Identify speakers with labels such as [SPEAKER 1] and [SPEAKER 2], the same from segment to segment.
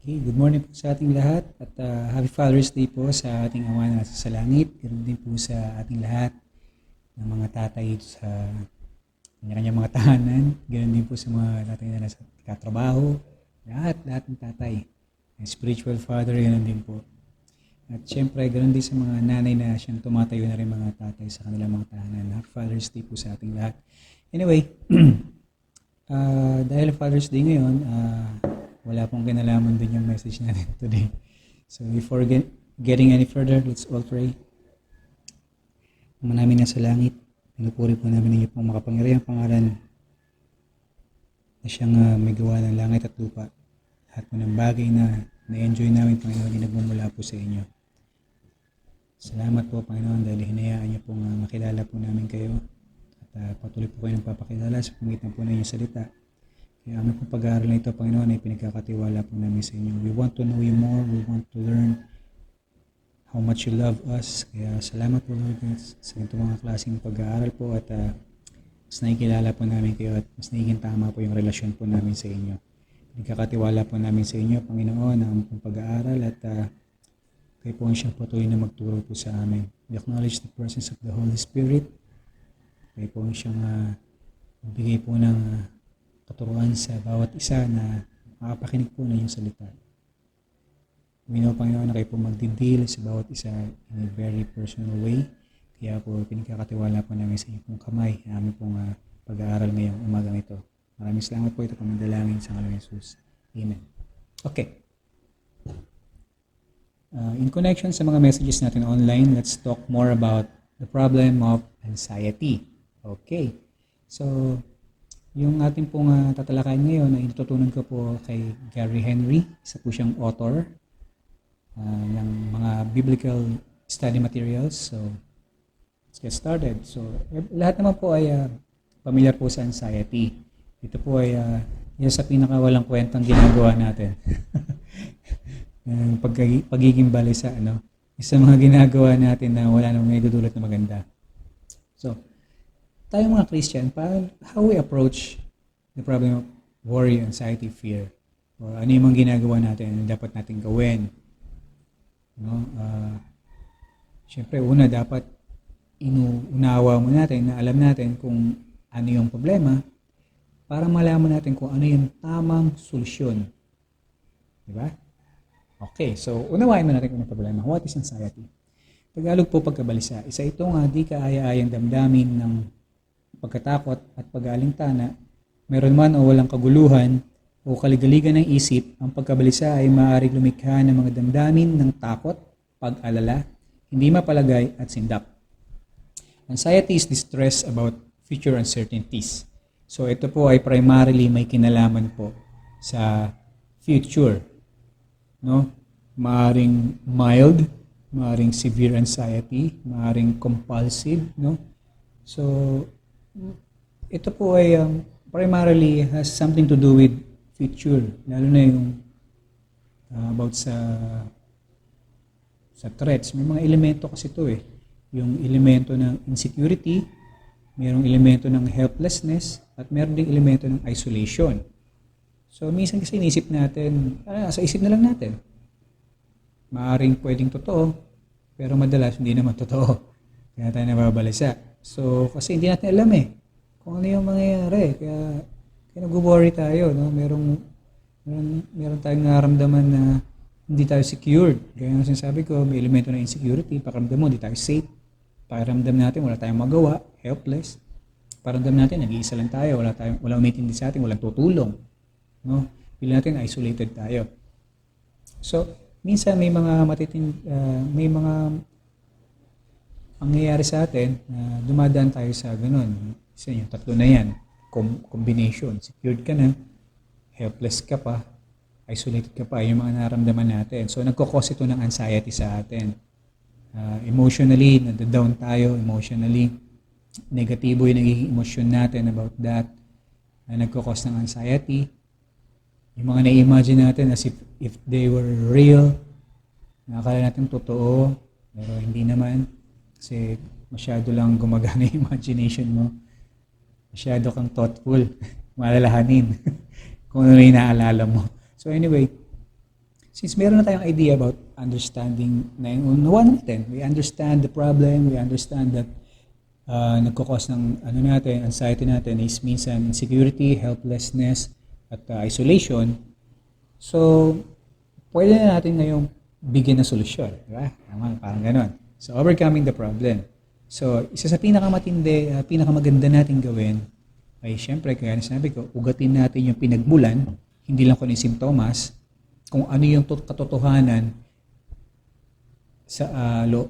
[SPEAKER 1] Okay, good morning po sa ating lahat at Happy Father's Day po sa ating Ama na nasa langit. Ganoon din po sa ating lahat ng mga tatay sa kanya-kanyang mga tahanan. Ganoon din po sa mga tatay na nasa katrabaho. Lahat ng tatay. Ang spiritual father, ganoon din po. At syempre, ganoon din sa mga nanay na siyang tumatayo na rin mga tatay sa kanilang mga tahanan. Happy Father's Day po sa ating lahat. Anyway, dahil Father's Day ngayon, wala pong kinalaman din yung message natin today. So before getting any further, let's all pray. Ama namin nasa langit, pinupuri po namin ang iyong pong makapangyarihang pangalan na siyang may gawa ng langit at lupa. Lahat po ng bagay na na-enjoy namin, Panginoon, ay nagmumula po sa inyo. Salamat po, Panginoon, dahil hinayaan niyo pong makilala po namin kayo at patuloy po kayo ng papakilala sa pamagitan po ng inyong salita. Kaya aming pong pag-aaral na ito, Panginoon, ay pinagkakatiwala po namin sa inyo. We want to know you more. We want to learn how much you love us. Kaya salamat po, Lord, sa itong mga klaseng pag-aaral po at mas nakikilala po namin kayo at mas nagiging tama po yung relasyon po namin sa inyo. Pinagkakatiwala po namin sa inyo, Panginoon, ang aming pong pag-aaral at kayo po ang siyang patuloy na magturo po sa amin. We acknowledge the presence of the Holy Spirit. Kayo po ang siyang magbigay po ng katuruan sa bawat isa na makapakinig po na yung salita. We know, Panginoon, na kayo po magdidil sa bawat isa in a very personal way. Kaya po pinagkakatiwala po namin sa inyong kamay na aming pong pag-aaral ngayong umagang ito. Maraming salamat po, ito pong dalangin sa ngalan ng Jesus. Amen. Okay. In connection sa mga messages natin online, let's talk more about the problem of anxiety. Okay. So, yung ating pong tatalakayin ngayon ay itutunan ko po kay Gary Henry. Isa po siyang author ng mga biblical study materials. So, let's get started. So, lahat naman po ay familiar po sa anxiety. Ito po ay isa sa pinakawalang kwentang ginagawa natin. Pagiging balisa, isa mga ginagawa natin na wala namang may dudulot na maganda. So, tayong mga Christian, how we approach the problem of worry, anxiety, fear, o ano yung mga ginagawa natin, ano dapat natin gawin. Siyempre, una, dapat inuunawa mo natin na alam natin kung ano yung problema para malaman natin kung ano yung tamang solusyon. Diba? Okay, so unawain mo natin kung ano yung problema. What is anxiety? Tagalog po pagkabalisa. Isa itong di kaaya-ayang damdamin ng pagkatakot at pag-aalintana, meron man o walang kaguluhan o kaligaligan ng isip, ang pagkabalisa ay maaaring lumikha ng mga damdamin ng takot, pag-alala, hindi mapalagay at sindak. Anxiety is distress about future uncertainties. So ito po ay primarily may kinalaman po sa future. Maaaring mild, maaaring severe anxiety, maaaring compulsive. So, ito po ay primarily has something to do with future, lalo na yung about sa threats. May mga elemento kasi ito yung elemento ng insecurity, mayroong elemento ng helplessness, at mayroong ding elemento ng isolation. So minsan kasi inisip natin, sa isip na lang natin. Maaring pwedeng totoo, pero madalas hindi naman totoo. Kaya tayo nababalisa. So kasi hindi natin alam kung ano yung mangyayari. Kaya nag-worry tayo, meron tayong nararamdaman na hindi tayo secured. Kaya nga sinasabi ko, may elemento ng insecurity. Pakiramdam mo, hindi tayo safe. Pakiramdam natin, wala tayong magawa, helpless. Pakiramdam natin, nag-iisa lang tayo, walang umintindi sa atin, walang tutulong. Feeling natin, isolated tayo. So, minsan may mga may mga nangyayari sa atin na dumadaan tayo sa ganun. Isa yung tatlo na yan. Combination. Secured ka na, helpless ka pa, isolated ka pa, yung mga nararamdaman natin. So, nagkakos ito ng anxiety sa atin. Emotionally, nadadown tayo, emotionally. Negatibo yung nagiging emosyon natin about that. Nagkakos ng anxiety. Yung mga na-imagine natin as if they were real. Nakakala natin totoo, pero hindi naman. Kasi masyado lang gumagana yung imagination mo. Masyado kang thoughtful, malalahanin kung ano yung naalala mo. So anyway, Since meron na tayong idea about understanding na yung unawa natin, we understand the problem, we understand that nagkakos ng anxiety natin is minsan insecurity, helplessness, at isolation. So, pwede na natin ngayong bigyan ng solusyon. Diba? Parang ganon. So, overcoming the problem. So, isa sa pinakamatindi, pinakamaganda natin gawin ay syempre, kaya sinabi ko, ugatin natin yung pinagmulan, hindi lang kung yung simptomas, kung ano yung katotohanan sa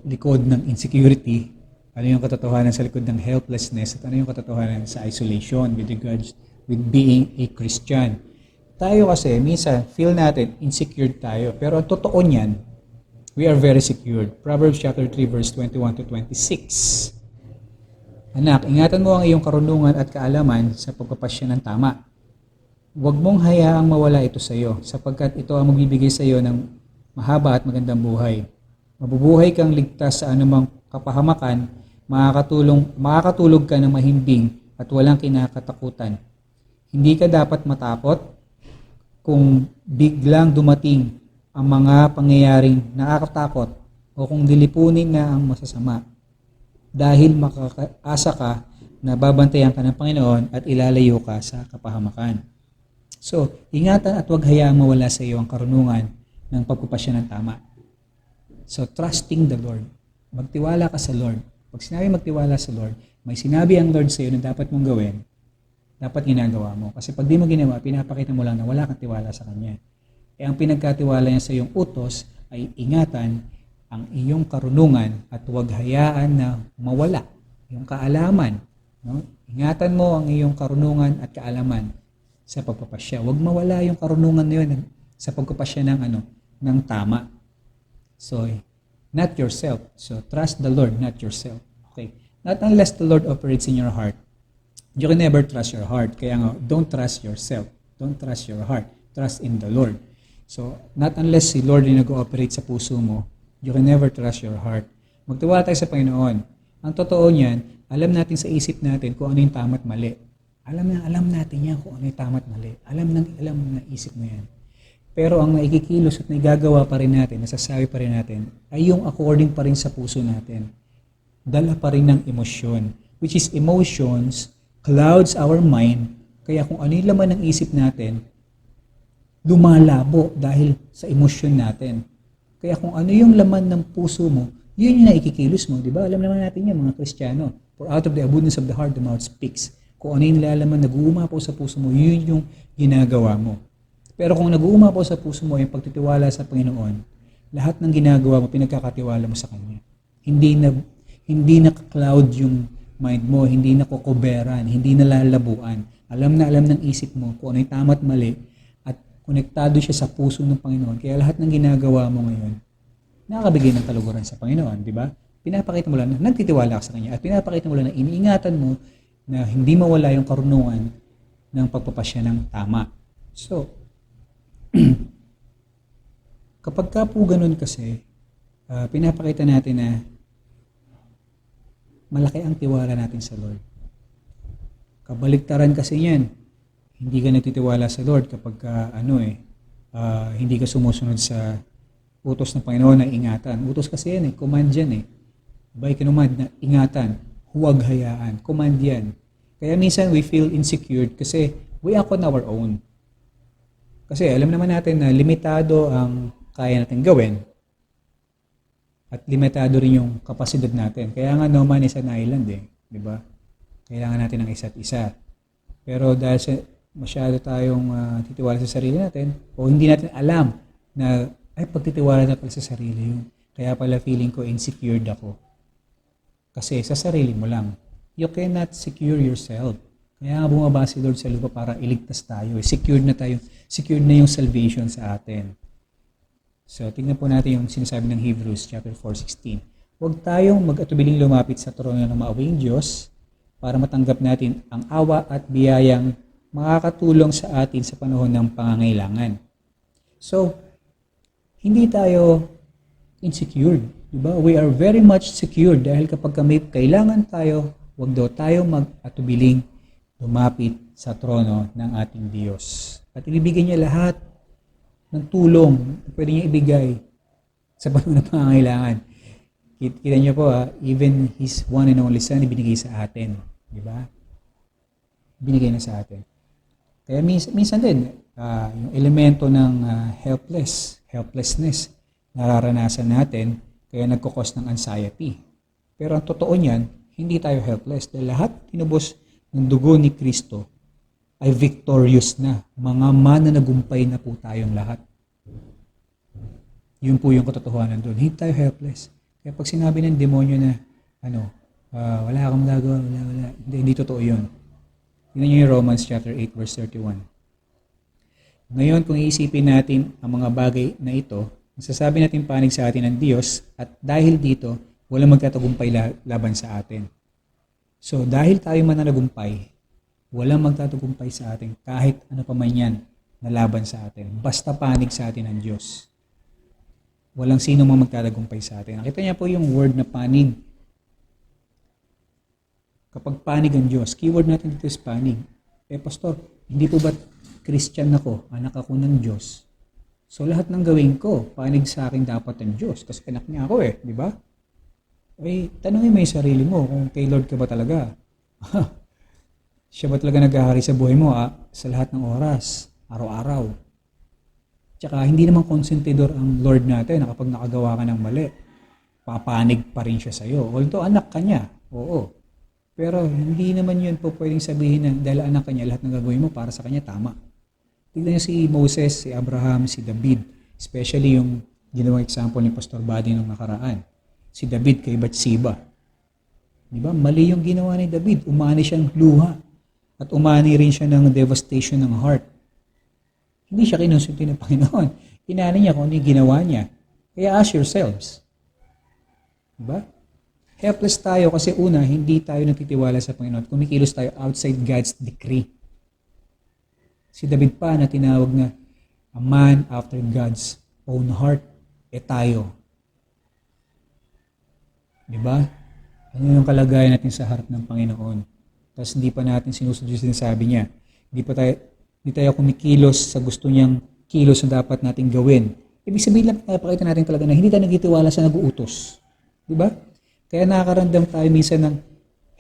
[SPEAKER 1] likod ng insecurity, ano yung katotohanan sa likod ng helplessness, at ano yung katotohanan sa isolation with regards with being a Christian. Tayo kasi, minsan, feel natin, insecure tayo. Pero ang totoo niyan, we are very secured. Proverbs chapter 3, verse 21 to 26. Anak, ingatan mo ang iyong karunungan at kaalaman sa pagpapasya ng tama. Huwag mong hayaang mawala ito sa iyo, sapagkat ito ang magbibigay sa iyo ng mahaba at magandang buhay. Mabubuhay kang ligtas sa anumang kapahamakan, makakatulog ka ng mahimbing at walang kinakatakutan. Hindi ka dapat matakot kung biglang dumating ang mga pangyayaring nakakatakot o kung dilipunin na ang masasama. Dahil makakaasa ka na babantayan ka ng Panginoon at ilalayo ka sa kapahamakan. So, ingatan at huwag hayaang mawala sa iyo ang karunungan ng pagpapasya ng tama. So, trusting the Lord. Magtiwala ka sa Lord. Pag sinabi magtiwala sa Lord, may sinabi ang Lord sa iyo na dapat mong gawin, dapat ginagawa mo. Kasi pag di mo ginawa, pinapakita mo lang na wala kang tiwala sa Kanya. Eh, ang pinagkatiwala niya sa iyong utos ay ingatan ang iyong karunungan at huwag hayaan na mawala yung kaalaman. No? Ingatan mo ang iyong karunungan at kaalaman sa pagpapasya. Huwag mawala yung karunungan na yun sa pagpapasya ng tama. So, not yourself. So, trust the Lord, not yourself. Okay. Not unless the Lord operates in your heart. You can never trust your heart. Kaya nga, don't trust yourself. Don't trust your heart. Trust in the Lord. So, not unless si Lord yung nag-ooperate sa puso mo, you can never trust your heart. Magtiwala tayo sa Panginoon. Ang totoo niyan, alam natin sa isip natin kung ano yung tama at mali. Alam natin yan kung ano yung tama at mali. Alam na isip mo yan. Pero ang naikikilos at naigagawa pa rin natin, nasasabi pa rin natin, ay yung according pa rin sa puso natin. Dala pa rin ng emosyon. Which is emotions clouds our mind. Kaya kung ano yung laman ng isip natin, lumalabo dahil sa emosyon natin. Kaya kung ano yung laman ng puso mo, yun yung naikikilos mo. Diba? Alam naman natin yan, mga Kristiyano. For out of the abundance of the heart, the mouth speaks. Kung ano yung nilalaman, nag-uumapaw sa puso mo, yun yung ginagawa mo. Pero kung nag-uumapaw sa puso mo yung pagtitiwala sa Panginoon, lahat ng ginagawa mo, pinagkakatiwala mo sa Kanya. Hindi na-cloud yung mind mo, hindi na-kokoberan, hindi na-lalabuan. Alam ng isip mo kung ano yung tama at mali, at konektado siya sa puso ng Panginoon. Kaya lahat ng ginagawa mo ngayon, nakakabigay ng kaluguran sa Panginoon, di ba? Pinapakita mo lang na nagtitiwala ka sa Kanya at pinapakita mo lang na iniingatan mo na hindi mawala yung karunungan ng pagpapasya ng tama. So, kapag ka po ganun kasi, pinapakita natin na malaki ang tiwala natin sa Lord. Kabaliktaran kasi yan. Hindi ka nagtitiwala sa Lord kapag hindi ka sumusunod sa utos ng Panginoon na ingatan. Utos kasi yan command yan By command na ingatan, huwag hayaan, command yan. Kaya minsan we feel insecure kasi we act on our own. Kasi alam naman natin na limitado ang kaya natin gawin at limitado rin yung kapasidad natin. Kaya nga no man is an island di ba? Kailangan natin ng isa't isa. Pero dahil masyado tayong titiwala sa sarili natin o hindi natin alam na pagtitiwala na pala sa sarili yun. Kaya pala feeling ko insecure ako. Kasi sa sarili mo lang. You cannot secure yourself. Kaya nga bumaba si Lord sa lupa para iligtas tayo. Secured na tayo. Secured na yung salvation sa atin. So, tingnan po natin yung sinasabi ng Hebrews chapter 4:16. Huwag tayong mag-atubiling lumapit sa trono ng maawing Diyos para matanggap natin ang awa at biyayang makakatulong sa atin sa panahon ng pangangailangan. So, hindi tayo insecure. Diba? We are very much secure dahil kapag may kailangan tayo, huwag daw tayo mag-atubiling lumapit sa trono ng ating Diyos. At ibibigay niya lahat ng tulong na pwede niya ibigay sa panahon ng pangangailangan. Kita niyo po, even His one and only Son, ibinigay sa atin. Di ba? Binigay na sa atin. Kaya minsan din, yung elemento ng helplessness, nararanasan natin, kaya nagkukos ng anxiety. Pero ang totoo niyan, hindi tayo helpless. Dahil lahat tinubos ng dugo ni Kristo ay victorious na. Mga mananagumpay na po tayong lahat. Yun po yung katotohanan doon. Hindi tayo helpless. Kaya pag sinabi ng demonyo na, wala kang magagawa, wala. Hindi totoo yun. Tingnan niyo yung Romans chapter 8 verse 31. Ngayon, kung iisipin natin ang mga bagay na ito, masasabi natin panig sa atin ng Diyos at dahil dito, walang magtatagumpay laban sa atin. So, dahil tayo mananagumpay, walang magtatagumpay sa atin kahit ano pa man yan na laban sa atin. Basta panig sa atin ng Diyos. Walang sino mang magtatagumpay sa atin. Nakita niya po yung word na panig. Kapag panig ang Diyos, keyword natin dito is panig. Pastor, hindi po ba Christian ako, anak ako ng Diyos? So lahat ng gawin ko, panig sa akin dapat ang Diyos. Kasi anak niya ako di ba? Tanungin mo yung sarili mo kung kay Lord ka ba talaga. Siya ba talaga naghahari sa buhay mo sa lahat ng oras, araw-araw? Tsaka hindi naman konsentidor ang Lord natin na kapag nakagawa ka ng mali, papanig pa rin siya sa'yo. Although anak ka niya, oo. Pero hindi naman yun po pwedeng sabihin na dahil anak ka niya, lahat ng gagawin mo para sa kanya tama. Tignan niyo si Moses, si Abraham, si David. Especially yung ginawang example ni Pastor Buddy nung nakaraan. Si David kay Bathsheba. Diba? Mali yung ginawa ni David. Umani siyang luha. At umani rin siya ng devastation ng heart. Hindi siya kinonsulti ng Panginoon. Inani niya kung ano yung ginawa niya. Kaya ask yourselves. Diba? Helpless tayo kasi una, hindi tayo nagtitiwala sa Panginoon. Kumikilos tayo outside God's decree. Si David pa na tinawag na a man after God's own heart, tayo. Diba? Ano yung kalagayan natin sa harap ng Panginoon? Tapos hindi pa natin sinusunod yung sinasabi niya. Hindi tayo kumikilos sa gusto niyang kilos na dapat natin gawin. Ibig sabihin lang, pakita natin talaga na hindi tayo nagtitiwala sa nag-uutos. Diba? Kaya nakakaramdam tayo minsan ng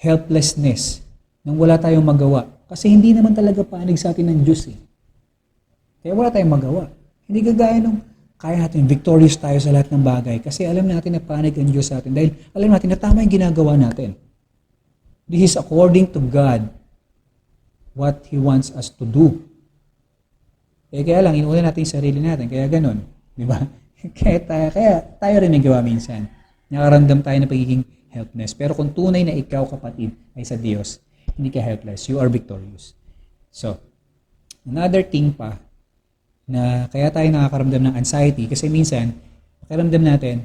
[SPEAKER 1] helplessness, nang wala tayong magawa. Kasi hindi naman talaga panig sa atin ng Diyos Kaya wala tayong magawa. Hindi kagaya nung kaya natin, victorious tayo sa lahat ng bagay. Kasi alam natin na panig ang Diyos sa atin. Dahil alam natin na tama yung ginagawa natin. This is according to God, what He wants us to do. Kaya lang, inuuna natin yung sarili natin. Kaya ganun. Di ba? Kaya tayo rin may gawa minsan. Nakaramdam tayo na pagiging helpless. Pero kung tunay na ikaw, kapatid, ay sa Diyos, hindi ka helpless. You are victorious. So, another thing pa, na kaya tayo nakakaramdam ng anxiety, kasi minsan, pakiramdam natin,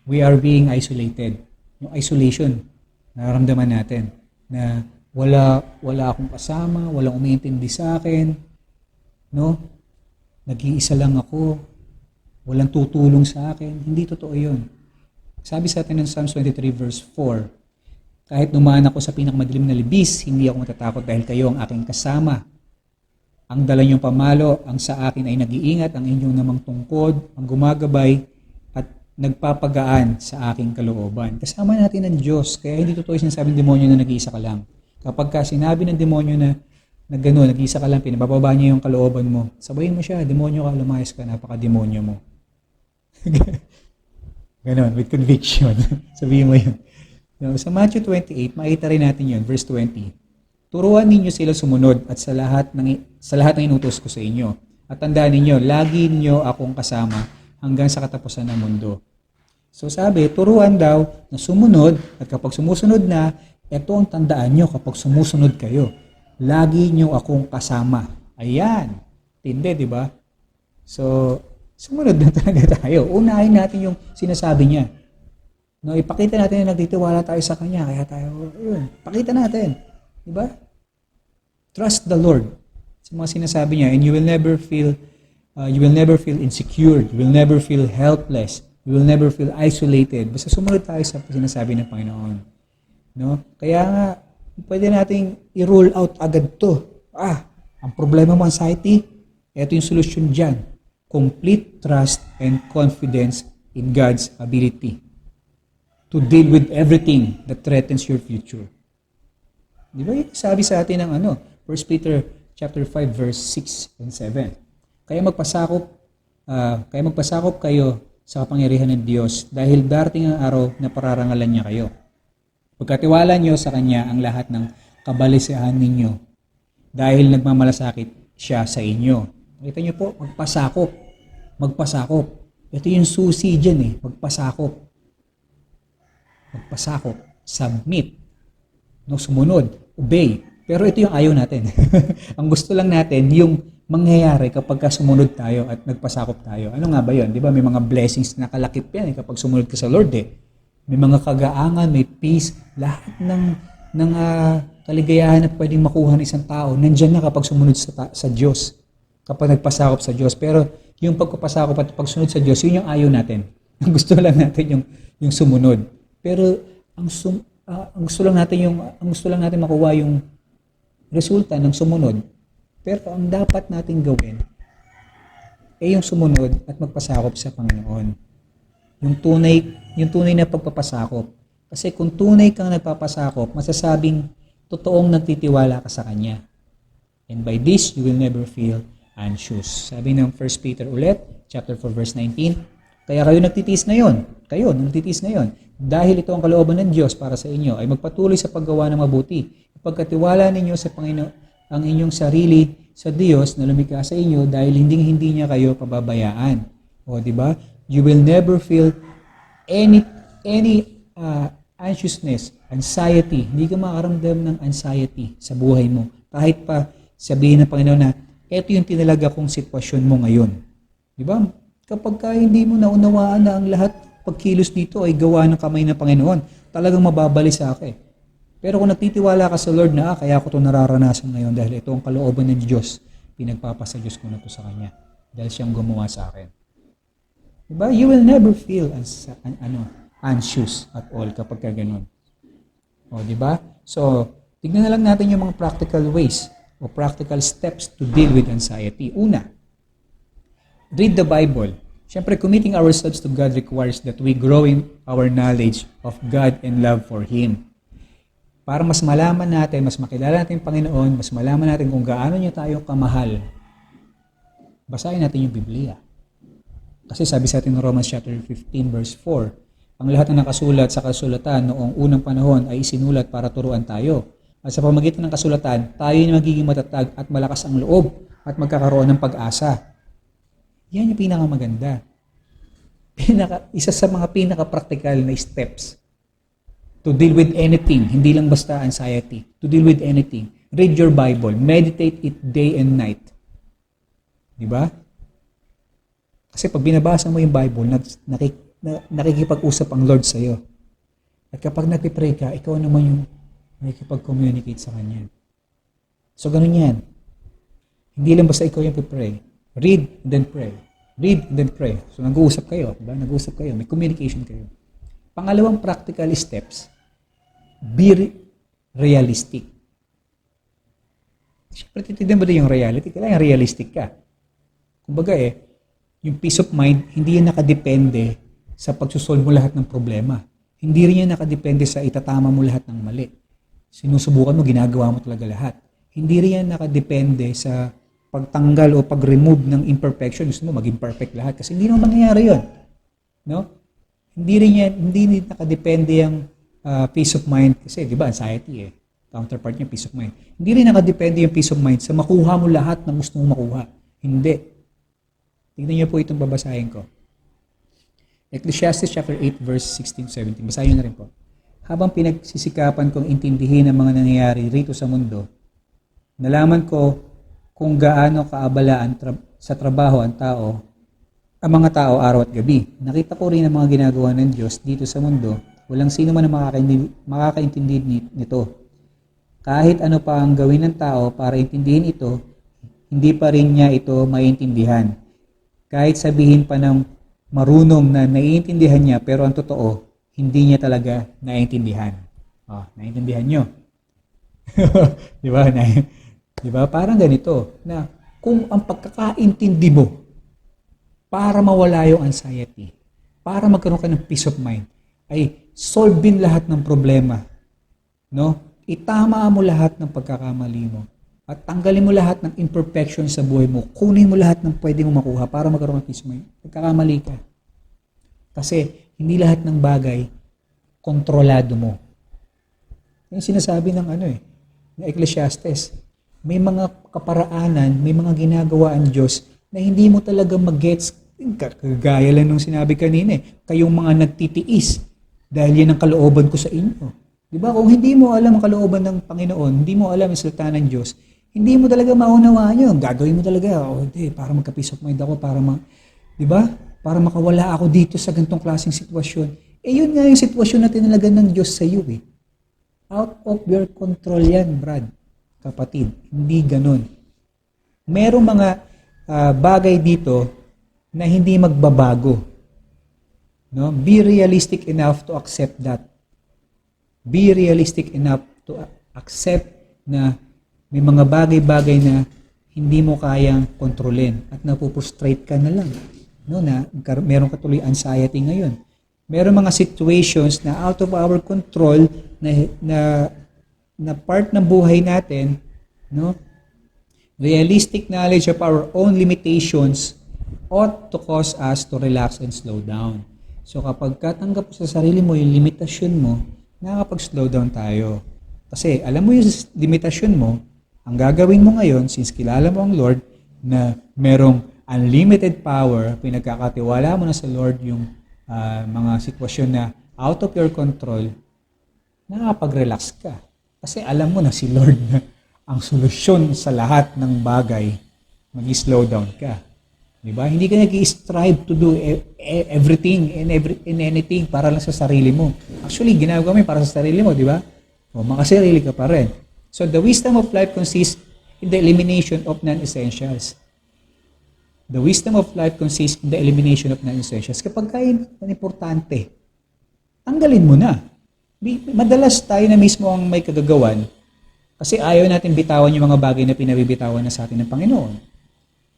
[SPEAKER 1] we are being isolated. Yung isolation, nakaramdaman natin, na wala akong kasama, walang umiintindi sa akin, no? Nag-iisa lang ako, walang tutulong sa akin. Hindi totoo yun. Sabi sa atin ng Psalms 23 verse 4, kahit dumaan ako sa pinakamadilim na libis, hindi ako matatakot dahil kayo ang aking kasama. Ang dala niyong pamalo, ang sa akin ay nag-iingat, ang inyong namang tungkod, ang gumagabay, at nagpapagaan sa aking kalooban. Kasama natin ang Diyos, kaya hindi totoo yung sinasabing demonyo na nag-iisa ka lang. Kapag ka sinabi ng demonyo na gano'n, nag-iisa ka lang, pinabababa niya yung kalooban mo, sabayin mo siya, demonyo ka, lumayas ka, napaka-demonyo mo. Ganon, with conviction. Sabihin mo yun. Sa Matthew 28, makita rin natin yun, verse 20. Turuan ninyo sila sumunod at sa lahat ng inutos ko sa inyo. At tandaan ninyo, lagi niyo akong kasama hanggang sa katapusan ng mundo. So sabi, turuan daw na sumunod at kapag sumusunod na, ito ang tandaan nyo kapag sumusunod kayo. Lagi niyo akong kasama. Ayan. Tindi, di ba? So, sumunod na talaga tayo. Unahin natin yung sinasabi niya. No, ipakita natin na nagtitiwala tayo sa Kanya. Kaya tayo, yun, pakita natin. Diba? Trust the Lord. Sa mga sinasabi niya, and you will never feel insecure. You will never feel helpless. You will never feel isolated. Basta sumunod tayo sa sinasabi ng Panginoon. No? Kaya nga, pwede nating i-rule out agad to. Ang problema mo, anxiety, ito yung solusyon dyan. complete trust and confidence in God's ability to deal with everything that threatens your future. Di ba yun sabi sa atin ng 1 Peter chapter 5 verse 6 and 7. Kaya magpasakop kayo sa kapangyarihan ng Diyos dahil darating ang araw na pararangalan niya kayo. Pagkatiwala niyo sa Kanya ang lahat ng kabalisahan ninyo dahil nagmamalasakit siya sa inyo. Nakita niyo po, magpasakop. Magpasakop. Ito yung susi dyan magpasakop. Magpasakop. Submit. Sumunod. Obey. Pero ito yung ayaw natin. Ang gusto lang natin, yung mangyayari kapag sumunod tayo at nagpasakop tayo. Ano nga ba yun? Di ba may mga blessings na kalakip yan kapag sumunod ka sa Lord May mga kagaangan, may peace, lahat ng kaligayahan na pwedeng makuha ng isang tao, nandyan na kapag sumunod sa Diyos. Kapag nagpasakop sa Diyos. Pero yung pagpapasakop at pagsunod sa Diyos, yun yung ayaw natin. Ang gusto lang natin yung sumunod. Pero ang gusto lang natin makuha yung resulta ng sumunod. Pero ang dapat natin gawin ay yung sumunod at magpasakop sa Panginoon. Yung tunay na pagpapasakop. Kasi kung tunay kang nagpapasakop, masasabing totoong nagtitiwala ka sa Kanya. And by this, you will never feel anxious. Sabi ng 1 Peter ulit, chapter 4, verse 19, kaya kayo nagtitiis ngayon. Dahil ito ang kalooban ng Diyos para sa inyo, ay magpatuloy sa paggawa ng mabuti. Ipagkatiwala ninyo sa Panginoon ang inyong sarili sa Diyos na lumikha sa inyo dahil hindi niya kayo pababayaan. O, di ba? You will never feel any anxiousness, anxiety. Hindi ka makaramdam ng anxiety sa buhay mo. Kahit pa sabihin ng Panginoon na, ito yung tinalaga kong sitwasyon mo ngayon. Di ba? Kapag hindi mo naunawaan na ang lahat pagkilos dito ay gawa ng kamay ng Panginoon, talagang mababali sa akin. Pero kung nagtitiwala ka sa Lord na, kaya ko ito nararanasan ngayon dahil ito ang kalooban ng Diyos, pinagpapasa Diyos ko na ito sa Kanya. Dahil siyang gumawa sa akin. Diba? You will never feel anxious at all kapag ka ganun. O, diba? So, tignan na lang natin yung mga practical ways o practical steps to deal with anxiety. Una, read the Bible. Siyempre, committing ourselves to God requires that we grow in our knowledge of God and love for Him. Para mas malaman natin, mas makilala natin yung Panginoon, mas malaman natin kung gaano niya tayo kamahal, basahin natin yung Biblia. Kasi sabi sa atin ng Romans chapter 15 verse 4, ang lahat na nakasulat sa kasulatan noong unang panahon ay isinulat para turuan tayo. At sa pamamagitan ng kasulatan, tayo ay magiging matatag at malakas ang loob at magkakaroon ng pag-asa. Yan yung pinakamaganda. Isa sa mga pinaka-practical na steps to deal with anything, hindi lang basta anxiety, to deal with anything. Read your Bible, meditate it day and night. Di ba? Kasi pag binabasa mo yung Bible, nakikipag-usap ang Lord sa iyo. At kapag nagpipray ka, ikaw naman yung nakikipag-communicate sa Kanya. So, ganun yan. Hindi lang basta ikaw yung pipray. Read and then pray. Read and then pray. So, nag-uusap kayo. Diba? Nag-uusap kayo. May communication kayo. Pangalawang practical steps, be realistic. Siyempre, titignan mo din yung reality. Kailangan realistic ka. Kumbaga yung peace of mind, hindi yan nakadepende sa pagsusolve mo lahat ng problema. Hindi rin yan nakadepende sa itatama mo lahat ng mali. Sinusubukan mo, ginagawa mo talaga lahat. Hindi rin yan nakadepende sa pagtanggal o pag-remove ng imperfection. Gusto mo maging perfect lahat kasi hindi naman mangyayari yun. No? Hindi nakadepende yung peace of mind kasi, di ba, anxiety counterpart niya peace of mind. Hindi rin nakadepende yung peace of mind sa makuha mo lahat ng gusto mong makuha. Hindi. Tingnan niyo po itong babasahin ko. Ecclesiastes chapter 8 verse 16-17. Basahin niyo na rin po. Habang pinagsisikapan kong intindihin ang mga nangyayari rito sa mundo, nalaman ko kung gaano kaabalaan sa trabaho ang mga tao araw at gabi. Nakita ko rin ang mga ginagawa ng Diyos dito sa mundo. Walang sino man ang makakaintindi nito. Kahit ano pa ang gawin ng tao para intindihin ito, hindi pa rin niya ito maiintindihan. Kahit sabihin pa ng marunong na naiintindihan niya, pero ang totoo, hindi niya talaga naiintindihan. Naiintindihan niyo? Di ba? Di ba? Parang ganito, na kung ang pagkakaintindi mo para mawala yung anxiety, para magkaroon ka ng peace of mind, ay solvein lahat ng problema. No? Itama mo lahat ng pagkakamali mo. At tanggalin mo lahat ng imperfection sa buhay mo. Kunin mo lahat ng pwede mo makuha para magkaroon ng peace of mind. Pagkakamali ka. Kasi hindi lahat ng bagay kontrolado mo. Yung sinasabi ng ng Ecclesiastes. May mga kaparaanan, may mga ginagawa ang Diyos na hindi mo talaga mag-gets. Kagaya lang nung sinabi kanina, kayong mga nagtitiis dahil yan ang kalooban ko sa inyo. Diba? Kung hindi mo alam ang kalooban ng Panginoon, hindi mo alam ang salita ng Diyos, hindi mo talaga maunawaan yun. Gagawin mo talaga, para magka-peace of mind ako, diba? Para makawala ako dito sa ganitong klaseng sitwasyon. Yun nga yung sitwasyon na tinalagan ng Diyos sa iyo eh. Out of your control yan, Brad. Kapatid, hindi ganun. Merong mga bagay dito na hindi magbabago. No? Be realistic enough to accept that. Be realistic enough to accept na may mga bagay-bagay na hindi mo kayang kontrolin at napupustrate ka na lang. No, na meron ka tuloy anxiety ngayon. Meron mga situations na out of our control na part ng buhay natin, no? Realistic knowledge of our own limitations ought to cause us to relax and slow down. So kapag katanggap sa sarili mo yung limitasyon mo, nakakapag-slow down tayo. Kasi alam mo yung limitasyon mo, ang gagawin mo ngayon, since kilala mo ang Lord, na merong unlimited power, pinagkakatiwala mo na sa Lord yung mga sitwasyon na out of your control, nakakapag-relax ka. Kasi alam mo na si Lord na ang solusyon sa lahat ng bagay, mag-slow down ka. Diba? Hindi ka nag-strive to do everything and anything para lang sa sarili mo. Actually, ginagawa mo para sa sarili mo, di ba? O makasarili ka pa rin. So, the wisdom of life consists in the elimination of non-essentials. The wisdom of life consists in the elimination of non-essentials. Kapag kain ang importante, tanggalin mo na. Madalas tayo na mismo ang may kagagawan kasi ayaw natin bitawan yung mga bagay na pinabibitawan na sa atin ng Panginoon.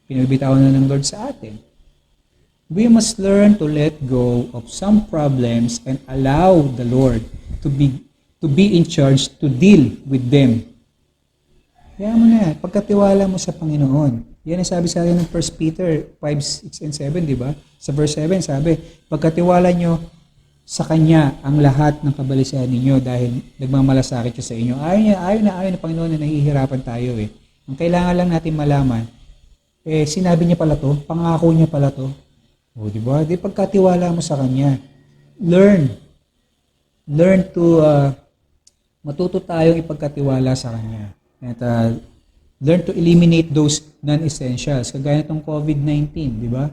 [SPEAKER 1] Pinabibitawan na ng Lord sa atin. We must learn to let go of some problems and allow the Lord to be in charge to deal with them. Kaya mo na, pagkatiwala mo sa Panginoon. Yan ang sabi sa akin ng 1 Peter 5, 6, and 7, di ba? Sa verse 7, sabi, pagkatiwala nyo sa Kanya ang lahat ng kabalisahan ninyo dahil nagmamalasakit siya sa inyo. Ayaw na Panginoon na nahihirapan tayo eh. Ang kailangan lang natin malaman, sinabi niya pala to, pangako niya pala to. O, di ba? Di pagkatiwala mo sa Kanya. Learn to, matuto tayong ipagkatiwala sa Kanya. At learn to eliminate those non-essentials. Kagaya itong COVID-19, di ba?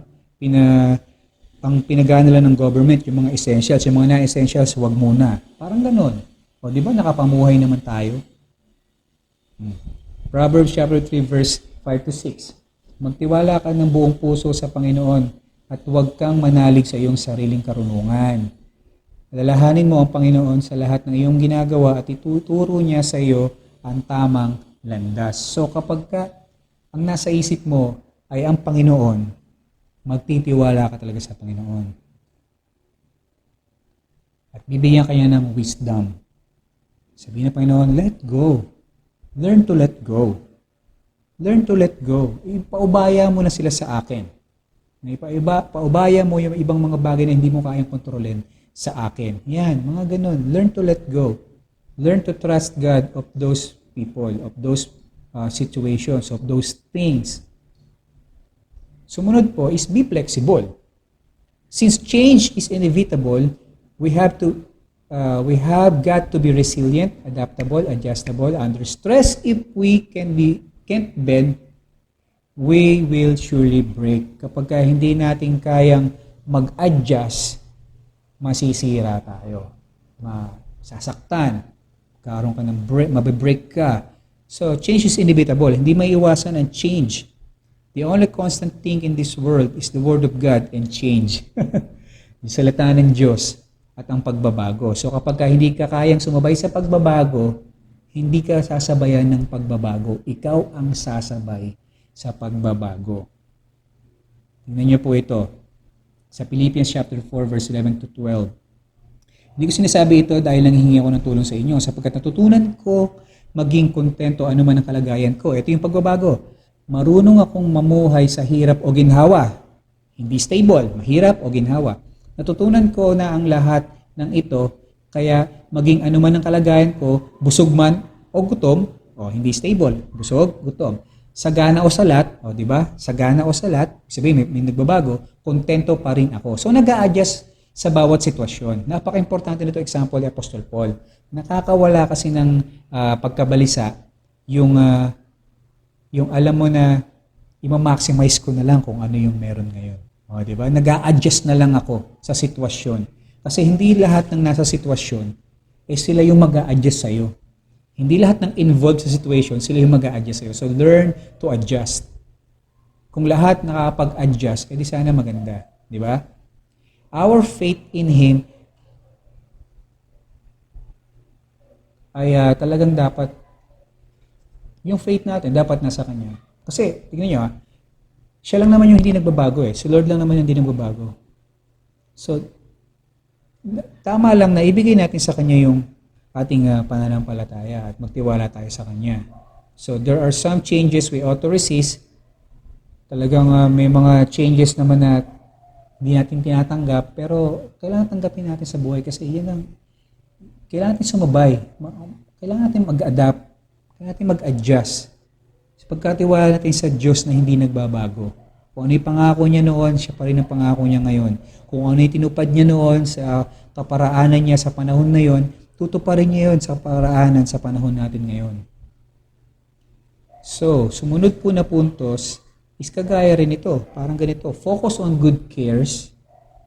[SPEAKER 1] Ang pinagana lang ng government, yung mga essentials, yung mga non-essentials, wag muna. Parang ganon. O, di ba? Nakapamuhay naman tayo. Proverbs chapter 3, verse 5 to 6. Magtiwala ka ng buong puso sa Panginoon at huwag kang manalig sa iyong sariling karunungan. Alalahanin mo ang Panginoon sa lahat ng iyong ginagawa at ituturo niya sa iyo ang tamang landas. So kapag ang nasa isip mo ay ang Panginoon, magtitiwala ka talaga sa Panginoon. At bibigyan ka niya ng wisdom. Sabihin ng Panginoon, let go. Learn to let go. Learn to let go. Ipaubaya mo na sila sa akin. Paubaya mo yung ibang mga bagay na hindi mo kayang kontrolin sa akin. Yan, mga ganun. Learn to let go. Learn to trust God of those people, of those situations, of those things. Sumunod po is be flexible. Since change is inevitable, we have got to be resilient, adaptable, adjustable under stress. If we can't bend, we will surely break. Kapag hindi natin kayang mag-adjust, masisira tayo. Masasaktan. Karoon ka ng mabibreak ka. So, change is inevitable. Hindi maiiwasan ang change. The only constant thing in this world is the Word of God and change. Yung salita ng Diyos at ang pagbabago. So, kapag hindi ka kayang sumabay sa pagbabago, hindi ka sasabayan ng pagbabago. Ikaw ang sasabay sa pagbabago. Tingnan niyo po ito. Sa Philippians chapter 4 verse 11 to 12. Hindi ko sinasabi ito dahil nanghihingi ako ng tulong sa inyo sapagkat natutunan ko maging kontento ano man ang kalagayan ko. Ito yung pagbabago. Marunong akong mamuhay sa hirap o ginhawa. Hindi stable, mahirap o ginhawa. Natutunan ko na ang lahat ng ito, kaya maging ano man ang kalagayan ko, busog man o gutom, o hindi stable, busog, gutom. Sagana o salat, o di ba? Sagana o salat, sabihin may nagbabago, kontento pa rin ako. So nag-a-adjust sa bawat sitwasyon. Napaka-importante nito example ni Apostol Paul. Nakakawala kasi ng pagkabalisa yung alam mo na i-maximize ko na lang kung ano yung meron ngayon. O, di ba? Nag-a-adjust na lang ako sa sitwasyon. Kasi hindi lahat ng nasa sitwasyon sila yung mag-a-adjust sa'yo. Hindi lahat ng involved sa situation, sila yung mag-a-adjust sa'yo. So learn to adjust. Kung lahat nakapag-adjust, edi sana maganda. Di ba? Our faith in Him ay talagang dapat, yung faith natin dapat nasa Kanya. Kasi, tignan nyo siya lang naman yung hindi nagbabago Si Lord lang naman yung hindi nagbabago. So, tama lang na ibigay natin sa Kanya yung ating pananampalataya at magtiwala tayo sa Kanya. So, there are some changes we ought to resist. Talagang may mga changes naman na hindi natin tinatanggap, pero kailangan tanggapin natin sa buhay kasi yan ang kailangan natin sumabay. Kailangan natin mag-adapt. Kailangan natin mag-adjust. Pagkatiwala natin sa Diyos na hindi nagbabago. Kung ano yung pangako niya noon, siya pa rin ang pangako niya ngayon. Kung ano yung tinupad niya noon sa kaparaanan niya sa panahon na yon, tutuparin niya yon sa paraanan sa panahon natin ngayon. So, sumunod po na puntos is kagaya rin ito. Parang ganito. Focus on good cares.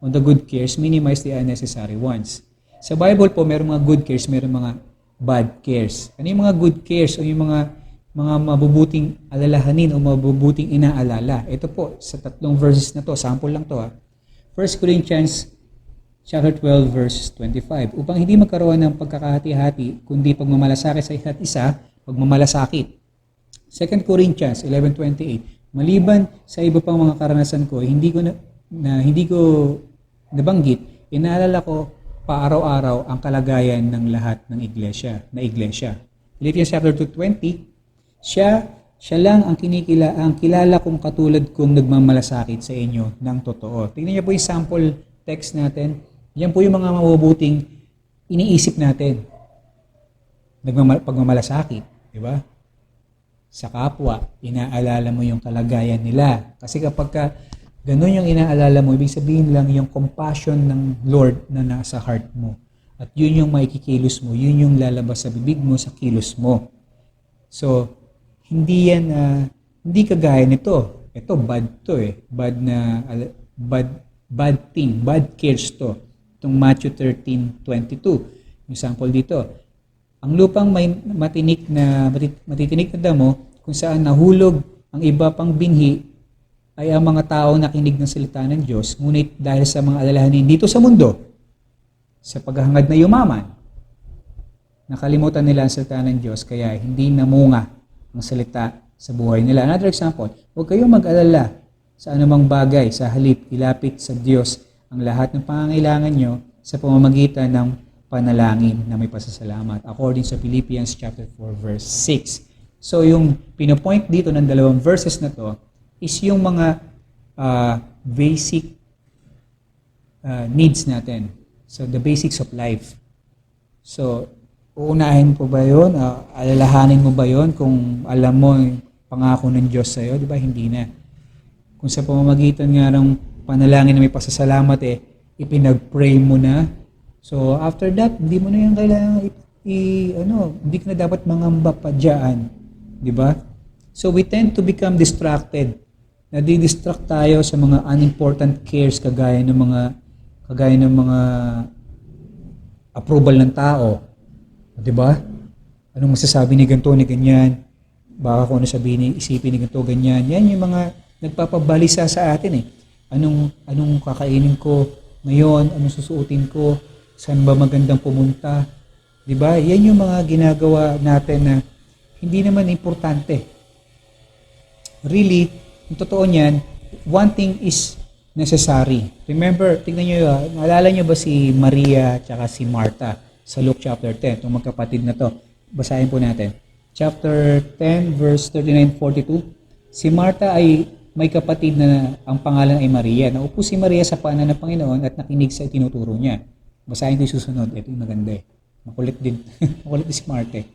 [SPEAKER 1] On the good cares, minimize the unnecessary ones. Sa Bible po, mayroong mga good cares, mayroong mga bad cares. Ano yung mga good cares o yung mga mabubuting alalahanin o mabubuting inaalala? Ito po, sa tatlong verses na to, sample lang to 1 Corinthians chapter 12 verse 25. Upang hindi magkaroon ng pagkakahati-hati, kundi pagmamalasakit sa isa't isa, pagmamalasakit. 2 Corinthians 11:28. Maliban sa iba pang mga karanasan ko, hindi ko nabanggit, inaalala ko paaraw-araw ang kalagayan ng lahat ng iglesia. Philippians chapter 2:20. Siya lang ang kilala kong katulad kong nagmamalasakit sa inyo ng totoo. Tingnan niyo po yung sample text natin. Yan po yung mga mabubuting iniisip natin. Pagmamalasakit, di ba? Sa kapwa, inaalala mo yung kalagayan nila. Kasi kapag ganun yung inaalala mo, ibig sabihin lang yung compassion ng Lord na nasa heart mo. At yun yung maikikilos mo, yun yung lalabas sa bibig mo, sa kilos mo. So, hindi yan, hindi kagaya nito. Ito, bad to bad thing, bad cares to. Itong Matthew 13:22. Yung sample dito. Ang lupang may matitinik na damo, kung saan nahulog ang iba pang binhi, ay ang mga taong nakinig ng salita ng Diyos, ngunit dahil sa mga alalahanin dito sa mundo, sa paghahangad na yumaman, nakalimutan nila ang salita ng Diyos, kaya hindi namunga ang salita sa buhay nila. Another example, huwag kayong mag-alala sa anumang bagay, sa halip, ilapit sa Diyos ang lahat ng pangangailangan nyo sa pamamagitan ng panalangin na may pasasalamat. According sa Philippians chapter 4 verse 6. So yung pinopoint dito ng dalawang verses na to is yung mga basic needs natin. So the basics of life. So uunahin po ba yun? Alalahanin mo ba yun kung alam mo yung pangako ng Diyos sa'yo? Di ba? Hindi na. Kung sa pamamagitan nga ng panalangin na may pasasalamat, ipinag-pray mo na. So, after that, hindi mo na yung kailangan hindi ka na dapat mangamba pa dyan. Di ba? So, we tend to become distracted. Nadi-distract tayo sa mga unimportant cares kagaya ng mga approval ng tao. Diba? Anong masasabi ni ganito, ni ganyan? Baka kung ano sabihin, isipin ni ganito, ganyan. Yan yung mga nagpapabalisa sa atin Anong kakainin ko ngayon? Anong susuotin ko? Saan ba magandang pumunta? Diba? Yan yung mga ginagawa natin na hindi naman importante. Really, yung totoo niyan, one thing is necessary. Remember, tingnan nyo, naalala nyo ba si Maria at si Martha sa Luke chapter 10, itong magkapatid na to. Basahin po natin. Chapter 10, verse 39-42. Si Martha ay may kapatid na ang pangalan ay Maria. Naupo si Maria sa paanan ng Panginoon at nakinig sa itinuturo niya. Basahin ko yung susunod. Ito yung maganda eh. Makulit din. Makulit din si Martha eh.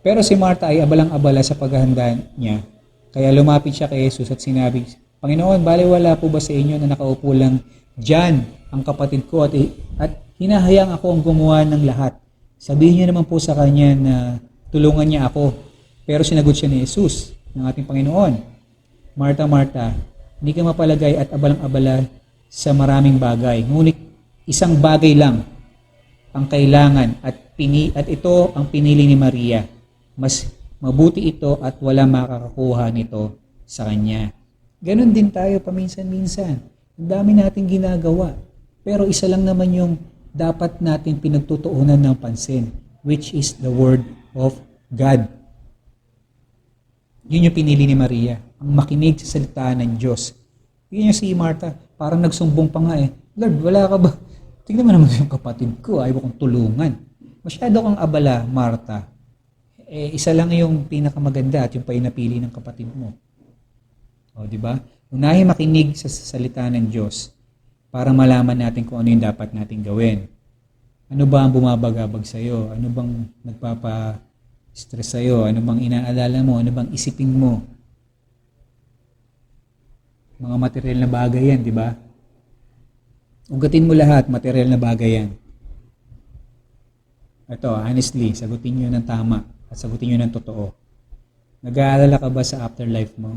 [SPEAKER 1] Pero si Martha ay abalang-abala sa paghahanda niya. Kaya lumapit siya kay Jesus at sinabi, Panginoon, baliwala po ba sa inyo na nakaupo lang dyan ang kapatid ko at hinahayang ako ang gumawa ng lahat. Sabihin niyo naman po sa kanya na tulungan niya ako. Pero sinagot siya ni Jesus, ng ating Panginoon, Martha, Martha, hindi ka mapalagay at abalang-abala sa maraming bagay. Ngunit isang bagay lang ang kailangan at ito ang pinili ni Maria. Mas mabuti ito at wala makakakuha nito sa kanya. Ganon din tayo paminsan-minsan. Ang dami nating ginagawa. Pero isa lang naman yung dapat natin pinagtutuunan ng pansin, which is the Word of God. Yun yung pinili ni Maria, ang makinig sa salita ng Diyos. Yun yung si Martha, parang nagsumbong pa nga eh, Lord, wala ka ba? Tingnan mo naman yung kapatid ko, ayaw kong tulungan. Masyado kang abala, Martha. Isa lang yung pinakamaganda at yung painapili ng kapatid mo. O, di ba? Unahin makinig sa salita ng Diyos para malaman natin kung ano yung dapat natin gawin. Ano ba ang bumabagabag sa'yo? Ano bang nagpapa-stress sa'yo? Ano bang inaalala mo? Ano bang isipin mo? Mga material na bagay yan, di ba? Ugatin mo lahat, material na bagay yan. Ito, honestly, sagutin nyo ng tama at sagutin nyo ng totoo. Nag-aalala ka ba sa afterlife mo?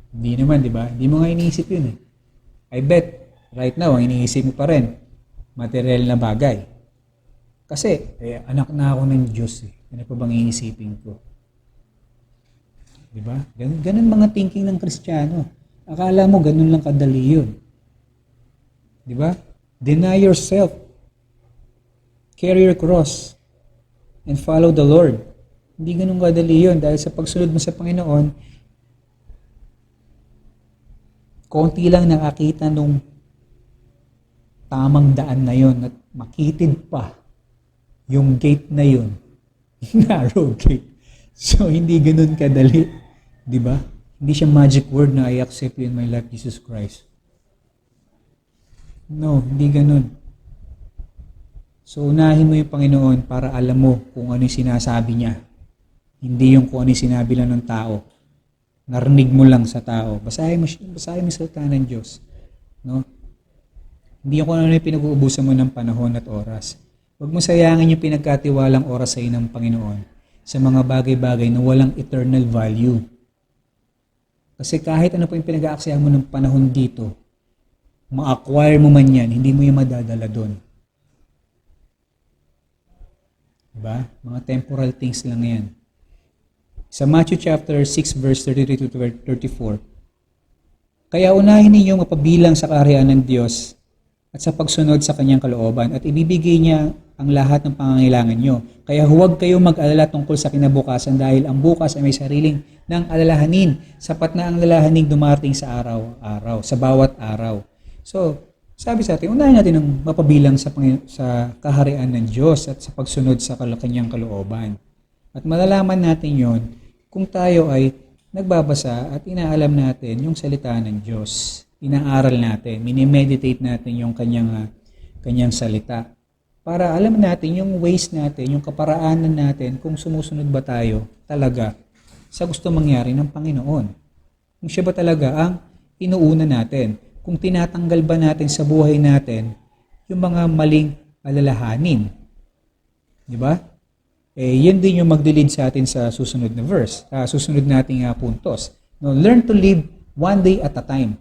[SPEAKER 1] Hindi naman, di ba? Hindi mo nga iniisip yun eh. I bet, right now, ang iniisip mo pa rin, material na bagay. Kasi, anak na ako ng Diyos eh. Ano pa bang iisipin ko? Di ba? Ganun mga thinking ng Kristiyano. Akala mo, ganun lang kadali yun. Di ba? Deny yourself. Carry your cross. And follow the Lord. Hindi ganun kadali yun. Dahil sa pagsunod mo sa Panginoon, konti lang nakakita nung tamang daan na yon at makitid pa yung gate na yon. Narrow gate. So, hindi ganun kadali. Di ba? Hindi siya magic word na I accept you in my life, Jesus Christ. No, hindi ganun. So, unahin mo yung Panginoon para alam mo kung ano yung sinasabi niya. Hindi yung kung ano yung sinabi lang ng tao. Narinig mo lang sa tao. Basahin mo sa salita ng Diyos. No? Hindi yung kung ano yung pinag-uubusan mo ng panahon at oras. Huwag mo sayangin yung pinagkatiwalang oras sa iyo ng Panginoon sa mga bagay-bagay na walang eternal value. Kasi kahit ano po yung pinag-aaksayan mo ng panahon dito, ma-acquire mo man yan, hindi mo yung madadala doon. Diba? Mga temporal things lang yan. Sa Matthew chapter 6 verse 33 to 34, kaya unahin ninyong mapabilang sa kaharian ng Diyos at sa pagsunod sa kanyang kalooban at ibibigay niya ang lahat ng pangangailangan nyo. Kaya huwag kayong mag-alala tungkol sa kinabukasan dahil ang bukas ay may sariling ng alalahanin. Sapat na ang alalahanin dumating sa araw-araw, sa bawat araw. So, sabi sa atin, unahin natin ang mapabilang sa kaharian ng Diyos at sa pagsunod sa kanyang kalooban. At malalaman natin yon kung tayo ay nagbabasa at inaalam natin yung salita ng Diyos. Inaaral natin, minimeditate natin yung kanyang salita. Para alam natin yung ways natin, yung kaparaanan natin, kung sumusunod ba tayo talaga sa gusto mangyari ng Panginoon. Kung siya ba talaga ang inuuna natin. Kung tinatanggal ba natin sa buhay natin yung mga maling alalahanin. Di ba? Yan din yung magdilid sa atin sa susunod na verse, susunod nating puntos. No, learn to live one day at a time.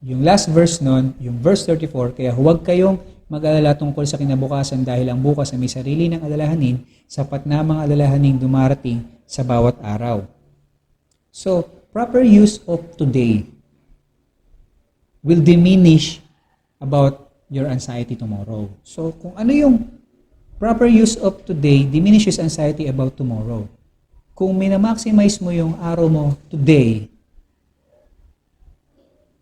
[SPEAKER 1] Yung last verse nun, yung verse 34, kaya huwag kayong mag-alala tungkol sa kinabukasan dahil ang bukas ay may sarili ng alalahanin, sapat na mga alalahaning dumarating sa bawat araw. So, proper use of today will diminish about your anxiety tomorrow. So, kung ano yung proper use of today diminishes anxiety about tomorrow. Kung minamaximize mo yung araw mo today,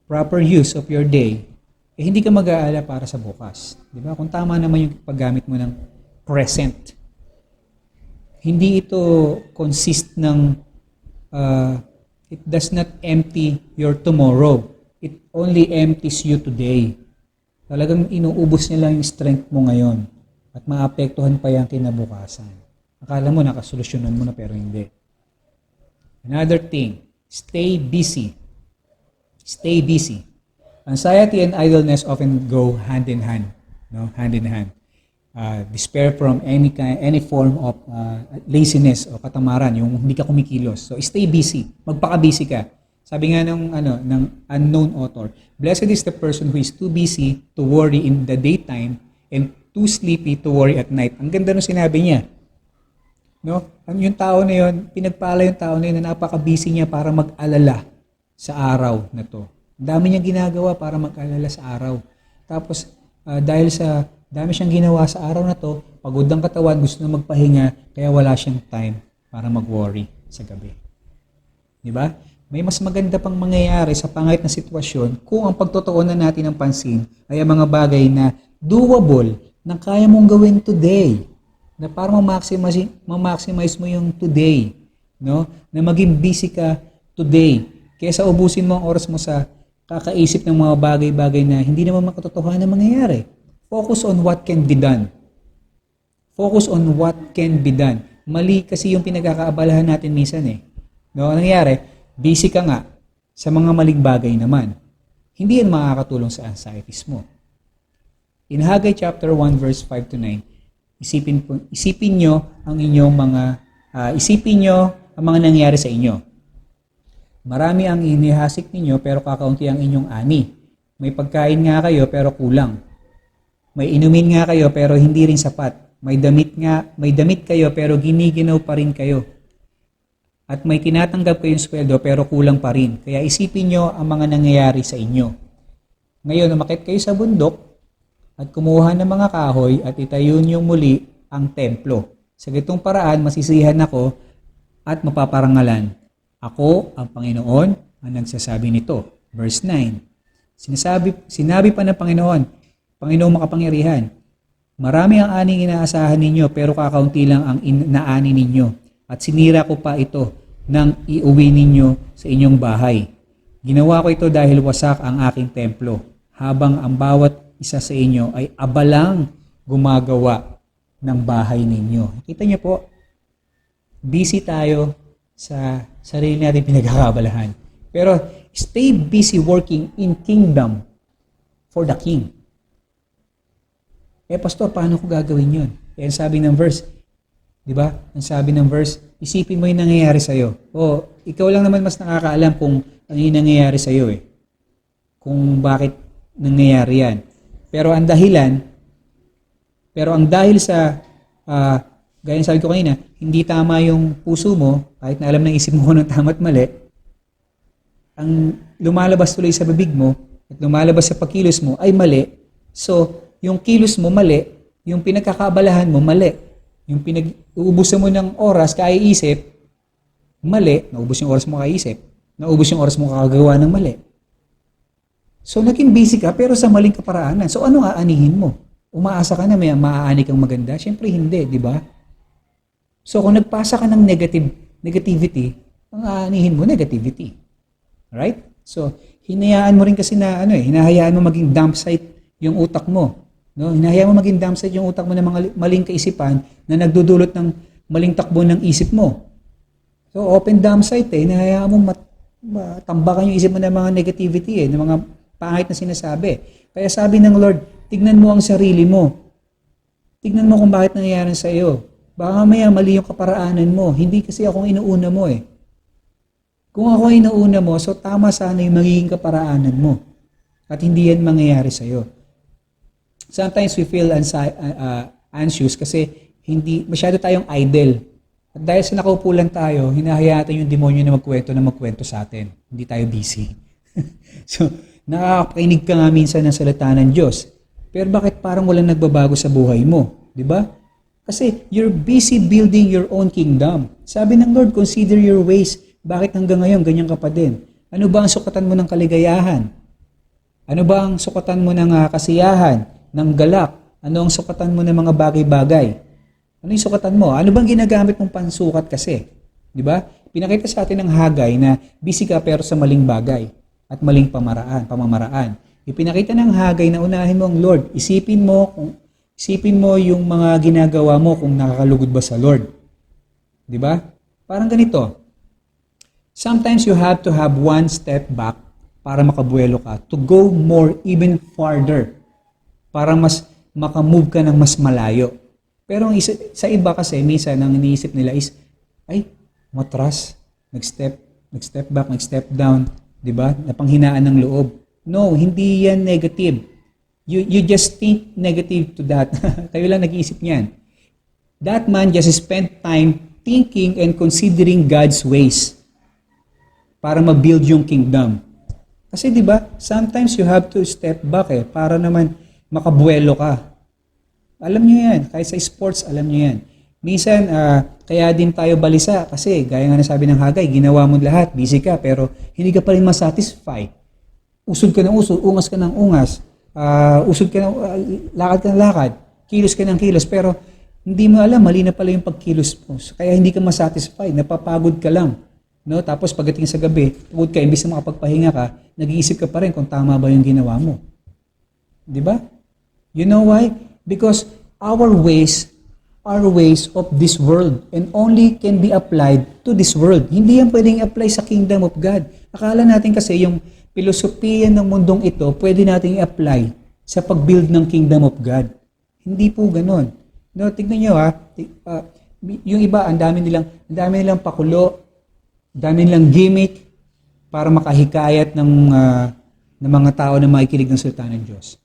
[SPEAKER 1] proper use of your day, hindi ka mag-aala para sa bukas. Di ba? Kung tama naman yung paggamit mo ng present. Hindi ito consist ng, it does not empty your tomorrow. It only empties you today. Talagang inuubos niya lang yung strength mo ngayon at maapektuhan pa yung kinabukasan. Akala mo nakasolusyonan mo na pero hindi. Another thing, stay busy. Stay busy. Anxiety and idleness often go hand in hand, no? Hand in hand. Despair from any form of laziness o katamaran, yung hindi ka kumikilos. So stay busy. Magpaka-busy ka. Sabi nga ng unknown author, blessed is the person who is too busy to worry in the daytime and too sleepy to worry at night. Ang ganda nung sinabi niya. No? Yung tao na yun, pinagpala yung tao na yun na napaka-busy niya para mag-alala sa araw na to. Ang dami niyang ginagawa para mag-alala sa araw. Tapos, dahil sa dami siyang ginawa sa araw na to, pagod ang katawan, gusto na magpahinga, kaya wala siyang time para mag-worry sa gabi. Di ba? May mas maganda pang mangyayari sa pangit na sitwasyon kung ang pagtutuunan natin ng pansin ay ang mga bagay na doable na kaya mong gawin today. Na para ma-maximize mo yung today. No? Na maging busy ka today. Kaysa ubusin mo ang oras mo sa kakaisip ng mga bagay-bagay na hindi naman makatotohanan na mangyayari. Focus on what can be done. Focus on what can be done. Mali kasi yung pinagkakaabalahan natin minsan eh. No, anong nangyayari? Busy ka nga sa mga maling bagay naman. Hindi yan makakatulong sa anxieties mo. In Haggai chapter 1 verse 5 to 9, isipin nyo ang mga nangyayari sa inyo. Marami ang inihasik ninyo pero kakaunti ang inyong ani. May pagkain nga kayo pero kulang. May inumin nga kayo pero hindi rin sapat. May damit kayo pero giniginaw pa rin kayo. At may tinatanggap kayong sweldo pero kulang pa rin. Kaya isipin nyo ang mga nangyayari sa inyo. Ngayon, umakyat kayo sa bundok at kumuha ng mga kahoy at itayo niyong muli ang templo. Sa ganitong paraan, masisihan ako at mapaparangalan. Ako, ang Panginoon, ang nagsasabi nito. Verse 9. Sinabi pa ng Panginoon, Panginoong makapangyarihan, marami ang aning inaasahan ninyo pero kakaunti lang ang inaani ninyo. At sinira ko pa ito nang iuwi ninyo sa inyong bahay. Ginawa ko ito dahil wasak ang aking templo, habang ang bawat isa sa inyo ay abalang gumagawa ng bahay ninyo. Kita niyo po, busy tayo sa sarili natin pinagkakabalahan. Pero stay busy working in kingdom for the king. Pastor, paano ko gagawin yun? Ang sabi ng verse, di ba? Ang sabi ng verse, isipin mo yung nangyayari sa'yo. Ikaw lang naman mas nakakaalam kung ano yung nangyayari sa'yo eh. Kung bakit nangyayari yan. Pero ang dahil sa, gaya ng sabi ko kanina, hindi tama yung puso mo, kahit na alam ng isip mo ng tama at mali, ang lumalabas tuloy sa bibig mo, at lumalabas sa pagkilos mo ay mali. So, yung kilos mo mali, yung pinagkakaabalahan mo mali. Yung uubusan mo ng oras, kaiisip, mali, naubos yung oras mo kaiisip, naubos yung oras mo kakagawa ng mali. So, naging busy ka, pero sa maling kaparaanan. So, ano aanihin mo? Umaasa ka na may maaani kang maganda? Siyempre, hindi, di ba? So, kung nagpasa ka ng negativity, ang aanihin mo, negativity. Right? So, hinayaan mo rin kasi na, hinahayaan mo maging dump site yung utak mo. No, hinahayaan mo maging dump site yung utak mo ng mga maling kaisipan na nagdudulot ng maling takbo ng isip mo. So, open dump site hinahayaan mo matambakan yung isip mo ng mga negativity ng mga pangit na sinasabi. Kaya sabi ng Lord, tignan mo ang sarili mo. Tignan mo kung bakit nangyayari sa iyo. Baka mamaya mali yung kaparaanan mo. Hindi kasi akong inuuna mo eh. Kung ako inuuna mo, so tama sana yung magiging kaparaanan mo. At hindi yan mangyayari sa iyo. Sometimes we feel anxious kasi masyado tayong idle. At dahil sa nakaupo lang tayo, hinahayaan yung demonyo na magkwento sa atin. Hindi tayo busy. So, nakakakinig ka nga minsan ng salita ng Diyos. Pero bakit parang walang nagbabago sa buhay mo? Di ba? Kasi you're busy building your own kingdom. Sabi ng Lord, consider your ways. Bakit hanggang ngayon ganyan ka pa din? Ano ba ang sukatan mo ng kaligayahan? Ano ba ang sukatan mo ng kasiyahan, ng galak? Ano ang sukatan mo ng mga bagay-bagay? Ano yung sukatan mo? Ano bang ginagamit mong pansukat kasi? Di ba? Pinakita sa atin ng Hagay na busy ka pero sa maling bagay at maling pamamaraan. Ipinakita ng Hagay na unahin mo ang Lord. Isipin mo yung mga ginagawa mo kung nakakalugod ba sa Lord. Di ba? Parang ganito. Sometimes you have to have one step back para makabuelo ka, to go more, even farther, para mas makamove ka ng mas malayo. Pero sa iba kasi, minsan, ang iniisip nila is, ay, matras, nag-step back, nag-step down, di ba? Napanghinaan ng loob. No, hindi yan negative. You just think negative to that. Kayo lang nag-iisip niyan. That man just spent time thinking and considering God's ways para ma-build yung kingdom. Kasi 'di ba, sometimes you have to step back para naman makabuelo ka. Alam niyo 'yan, kahit sa sports alam niyo 'yan. Minsan kaya din tayo balisa kasi gaya nga ng sabi ng Hagay, ginawa mo lahat, busy ka pero hindi ka pa rin masatisfy. Usod ka ng usod, ungas ka ng ungas, usod ka ng lakad ka ng lakad, kilos ka ng kilos pero hindi mo alam mali na pala yung pagkilos mo. Kaya hindi ka masatisfy, napapagod ka lang. No, tapos pagdating sa gabi, pagod ka, imbis na makapagpahinga ka, nag-iisip ka pa rin kung tama ba yung ginawa mo. Di ba? You know why? Because our ways are ways of this world and only can be applied to this world. Hindi yan pwedeng apply sa kingdom of God. Akala natin kasi yung filosofiya ng mundong ito, pwede nating i-apply sa pag-build ng kingdom of God. Hindi po ganon. No, tignan nyo yung iba, ang dami nilang pakulo, dami nilang gimmick para makahikayat ng mga tao na makikinig ng salita ng Diyos.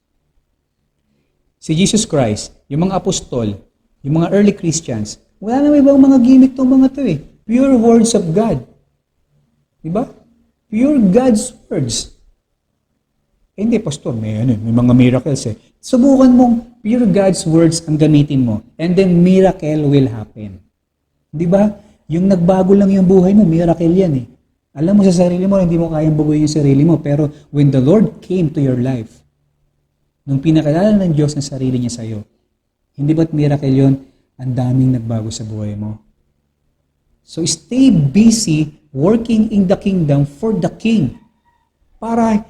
[SPEAKER 1] Si Jesus Christ, yung mga apostol, yung mga early Christians, wala na ibang mga gimmick itong mga ito Pure words of God. Diba? Pure God's words. Hindi, pastor, may mga miracles Subukan mong pure God's words ang gamitin mo and then miracle will happen. Diba? Yung nagbago lang yung buhay mo, miracle yan Alam mo sa sarili mo, hindi mo kayang baguhin yung sarili mo. Pero when the Lord came to your life, nung pinakilala ng Diyos na sarili niya sa'yo, hindi ba't miracle yun? Ang daming nagbago sa buhay mo. So stay busy working in the kingdom for the King. Para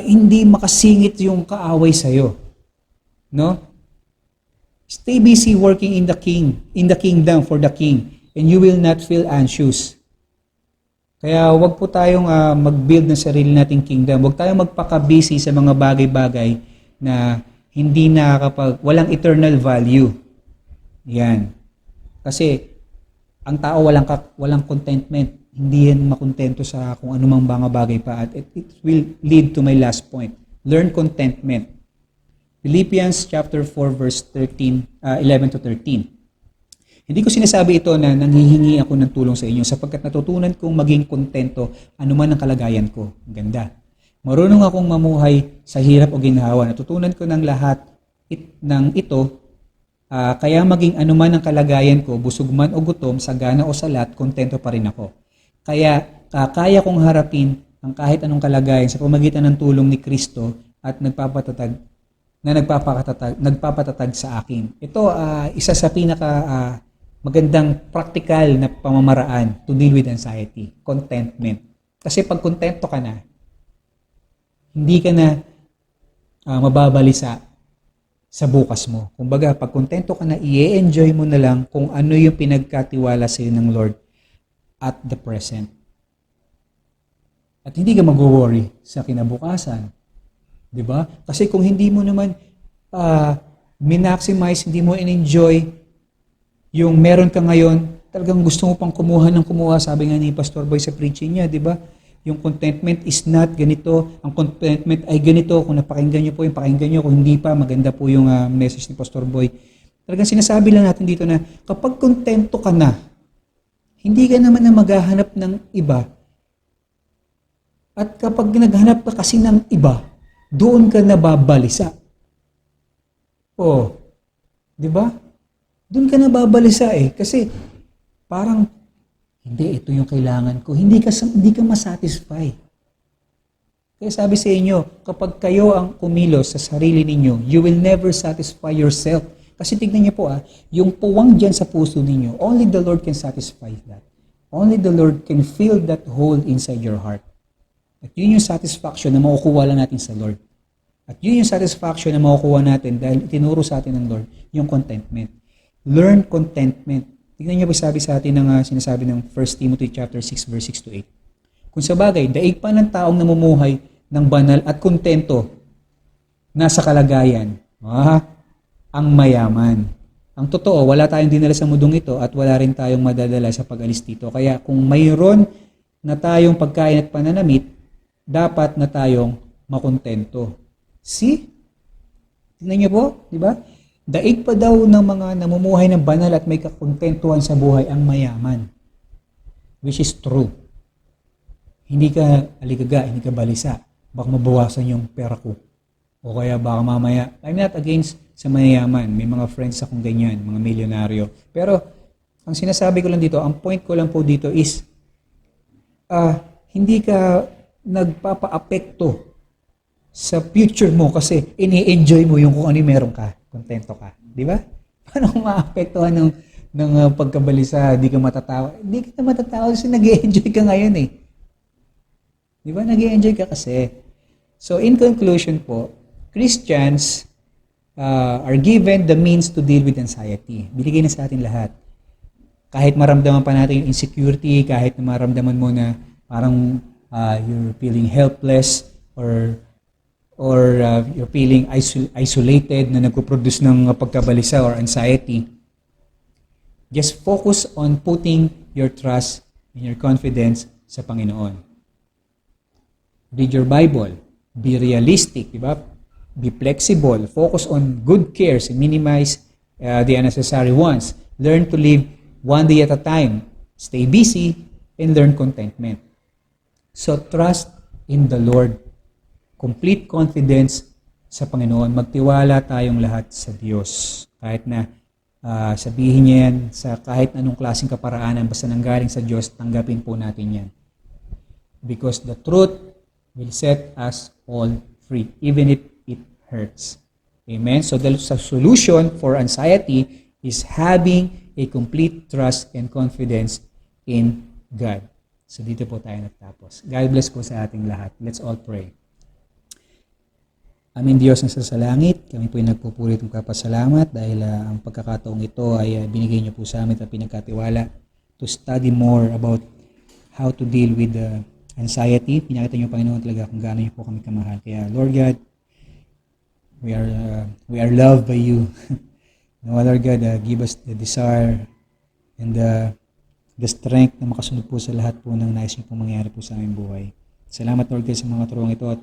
[SPEAKER 1] hindi makasingit yung kaaway sa'yo. No? Stay busy working in the kingdom for the King. And you will not feel anxious. Kaya wag po tayong mag-build ng sarili nating kingdom. Wag tayong magpaka-busy sa mga bagay-bagay na hindi walang eternal value. Yan. Kasi ang tao walang contentment. Hindi yan makontento sa kung anumang mga bagay pa. At it will lead to my last point. Learn contentment. Philippians chapter 4 verse 11 to 13. Hindi ko sinasabi ito na nanghihingi ako ng tulong sa inyo sapagkat natutunan kong maging kontento anuman ang kalagayan ko. Ang ganda. Marunong akong mamuhay sa hirap o ginhawa. Natutunan ko ng lahat ng ito, kaya maging anuman ang kalagayan ko, busog man o gutom, sagana o salat, kontento pa rin ako. Kaya kaya kong harapin ang kahit anong kalagayan sa pamagitan ng tulong ni Kristo at nagpapatatag sa akin. Ito isa sa magandang practical na pamamaraan to deal with anxiety, contentment. Kasi pag kontento ka na, hindi ka na mababalisa sa bukas mo. Kumbaga, pag kontento ka na, i-enjoy mo na lang kung ano yung pinagkatiwala sa iyo ng Lord at the present. At hindi ka mag-worry sa kinabukasan. Diba? Kasi kung hindi mo naman min-maximize, hindi mo in-enjoy yung meron ka ngayon, talagang gusto mo pang kumuha, sabi nga ni Pastor Boy sa preaching niya, di ba? Yung contentment is not ganito, ang contentment ay ganito, kung napakinggan niyo po yung pakinggan niyo, kung hindi pa, maganda po yung message ni Pastor Boy. Talagang sinasabi lang natin dito na kapag kontento ka na, hindi ka naman na maghahanap ng iba. At kapag naghanap ka kasi ng iba, doon ka nababalisa. Di ba? Doon ka nababalisa kasi parang hindi ito yung kailangan ko. Hindi ka masatisfy. Kaya sabi sa inyo, kapag kayo ang kumilos sa sarili ninyo, you will never satisfy yourself. Kasi tignan niyo po yung puwang dyan sa puso ninyo, only the Lord can satisfy that. Only the Lord can fill that hole inside your heart. At yun yung satisfaction na makukuha lang natin sa Lord. At yun yung satisfaction na makukuha natin dahil itinuro sa atin ng Lord, yung contentment. Learn contentment. Tignan niyo po sabi sa atin ng sinasabi ng 1 Timothy chapter 6 verse 6 to 8. Kung sa bagay, daig pa ng taong namumuhay ng banal at kontento nasa kalagayan, ang mayaman. Ang totoo, wala tayong dinala sa mundong ito at wala rin tayong madadala sa pag-alis dito. Kaya kung mayroon na tayong pagkain at pananamit, dapat na tayong makontento. See? Tingnan niyo po, di ba? Daig pa daw ng mga namumuhay ng banal at may kakontentuhan sa buhay ang mayaman. Which is true. Hindi ka aligaga, hindi ka balisa. Baka mabawasan yung pera ko. O kaya baka mamaya, I'm not against sa mayayaman. May mga friends akong ganyan, mga milyonaryo. Pero, ang sinasabi ko lang dito, ang point ko lang po dito is, hindi ka nagpapa-apekto sa future mo kasi ini-enjoy mo yung kung ano yung meron ka. Kontento ka. Di ba? Paano kung maapektuhan ng pagkabalisa, di ka matatawa? Di ka matatawa kasi nag-enjoy ka ngayon eh. Di ba? Nag-enjoy ka kasi. So, in conclusion po, Christians are given the means to deal with anxiety. Binigay na sa atin lahat. Kahit maramdaman pa natin yung insecurity, kahit maramdaman mo na parang you're feeling helpless or you're feeling isolated na nagpo-produce ng pagkabalisa or anxiety, just focus on putting your trust and your confidence sa Panginoon. Read your Bible. Be realistic, di ba? Be flexible. Focus on good cares and minimize the unnecessary ones. Learn to live one day at a time. Stay busy and learn contentment. So trust in the Lord. Complete confidence sa Panginoon. Magtiwala tayong lahat sa Diyos. Kahit na sabihin niya yan sa kahit anong klaseng kaparaanan, basta nanggaling sa Diyos, tanggapin po natin yan. Because the truth will set us all free, even if it hurts. Amen? So the solution for anxiety is having a complete trust and confidence in God. So dito po tayo nagtapos. God bless po sa ating lahat. Let's all pray. Aming Diyos na sa langit, kami po ay nagpupuri at magpapasalamat dahil ang pagkakataong ito ay binigay niyo po sa amin at pinagkatiwala to study more about how to deal with anxiety. Pinakita niyo, Panginoon, talaga kung gaano niyo po kami kamahal. Kaya, Lord God, we are loved by you. No, Lord God, give us the desire and the strength na makasunod po sa lahat po ng nais niyo po mangyari po sa aming buhay. Salamat, Lord God, sa mga turuang ito at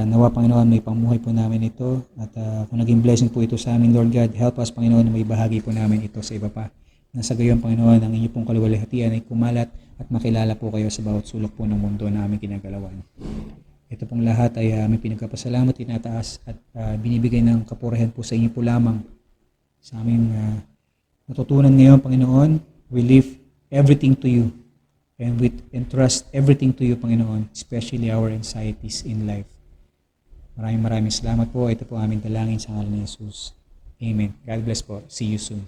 [SPEAKER 1] nawa, Panginoon, may pamuhay po namin ito at kung naging blessing po ito sa amin, Lord God, help us, Panginoon, na may bahagi po namin ito sa iba pa. Nasa gayon, Panginoon, ang inyo pong kaluwalhatian ay kumalat at makilala po kayo sa bawat sulok po ng mundo na aming ginagalawan. Ito pong lahat ay aming pinagkapasalamat, tinataas at binibigay ng kapurihan po sa inyo po lamang. Sa aming natutunan ngayon, Panginoon, we leave everything to you and we entrust everything to you, Panginoon, especially our anxieties in life. Maraming salamat po. Ito po aming dalangin sa ngalan ni Jesus. Amen. God bless po. See you soon.